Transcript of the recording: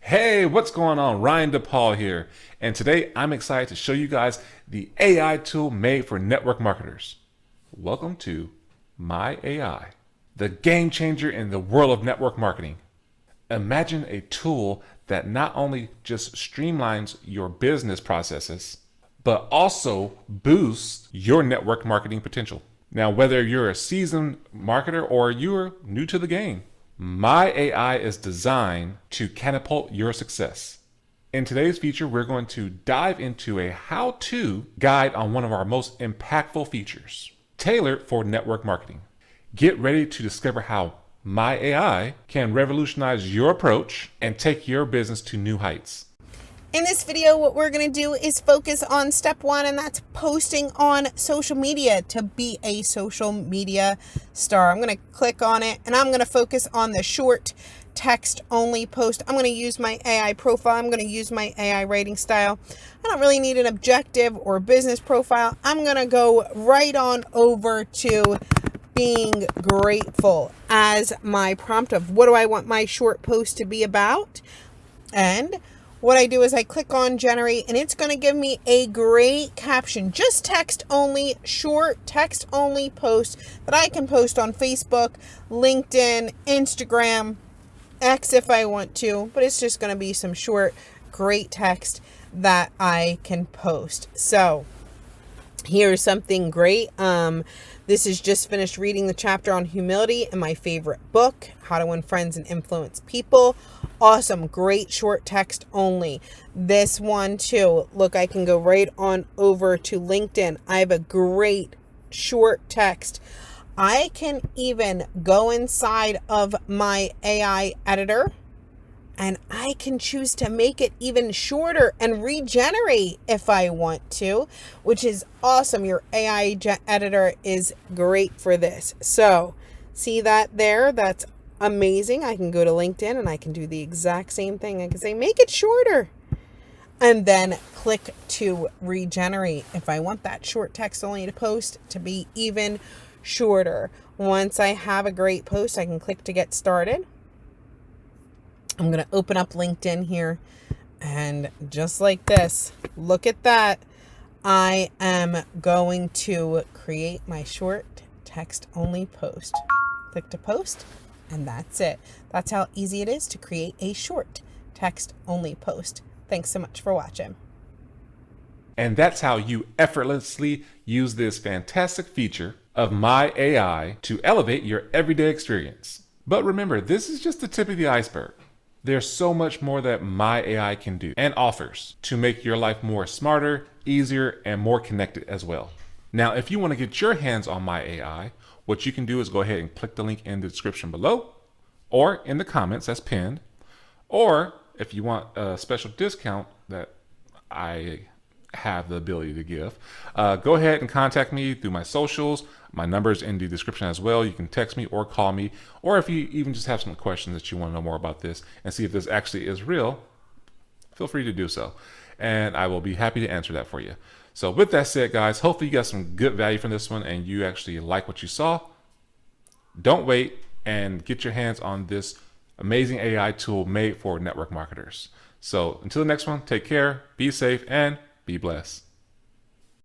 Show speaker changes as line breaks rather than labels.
Hey, what's going on? Ryan Depaul here, and today I'm excited to show you guys the AI tool made for network marketers. Welcome to myAI, the game changer in the world of network marketing. Imagine a tool that not only just streamlines your business processes, but also boosts your network marketing potential. Now, whether you're a seasoned marketer or you're new to the game, myAI is designed to catapult your success. In today's feature, we're going to dive into a how-to guide on one of our most impactful features, tailored for network marketing. Get ready to discover how myAI can revolutionize your approach and take your business to new heights.
In this video, what we're going to do is focus on step one, and that's posting on social media to be a social media star. I'm going to click on it, and I'm going to focus on the short text only post. I'm going to use my AI profile. I'm going to use my AI writing style. I don't really need an objective or business profile. I'm going to go right on over to being grateful as my prompt of what do I want my short post to be about. And what I do is I click on generate, and it's going to give me a great caption, just text only, short text only post that I can post on Facebook, LinkedIn, Instagram, X if I want to, but it's just going to be some short, great text that I can post. So here's something great. This is just finished reading the chapter on humility in my favorite book, How to Win Friends and Influence People. Awesome, great short text only. This one too. Look, I can go right on over to LinkedIn. I have a great short text. I can even go inside of my AI editor, and I can choose to make it even shorter and regenerate if I want to, which is awesome. Your AI editor is great for this. So see that there? That's amazing. I can go to LinkedIn and I can do the exact same thing. I can say, make it shorter, and then click to regenerate if I want that short text only to post to be even shorter. Once I have a great post, I can click to get started. I'm going to open up LinkedIn here, and just like this, look at that. I am going to create my short text only post. Click to post, and that's it. That's how easy it is to create a short text only post. Thanks so much for watching.
And that's how you effortlessly use this fantastic feature of myAI to elevate your everyday experience. But remember, this is just the tip of the iceberg. There's so much more that myAI can do and offers to make your life more smarter, easier, and more connected as well. Now, if you want to get your hands on myAI, what you can do is go ahead and click the link in the description below or in the comments that's pinned. Or if you want a special discount that I have the ability to give, go ahead and contact me through my socials. My number's in the description as well. You can text me or call me, or if you even just have some questions that you want to know more about this and see if this actually is real, feel free to do so, and I will be happy to answer that for you. So with that said, guys, hopefully you got some good value from this one and you actually like what you saw. Don't wait and get your hands on this amazing AI tool made for network marketers. So until the next one, take care, be safe, and be blessed.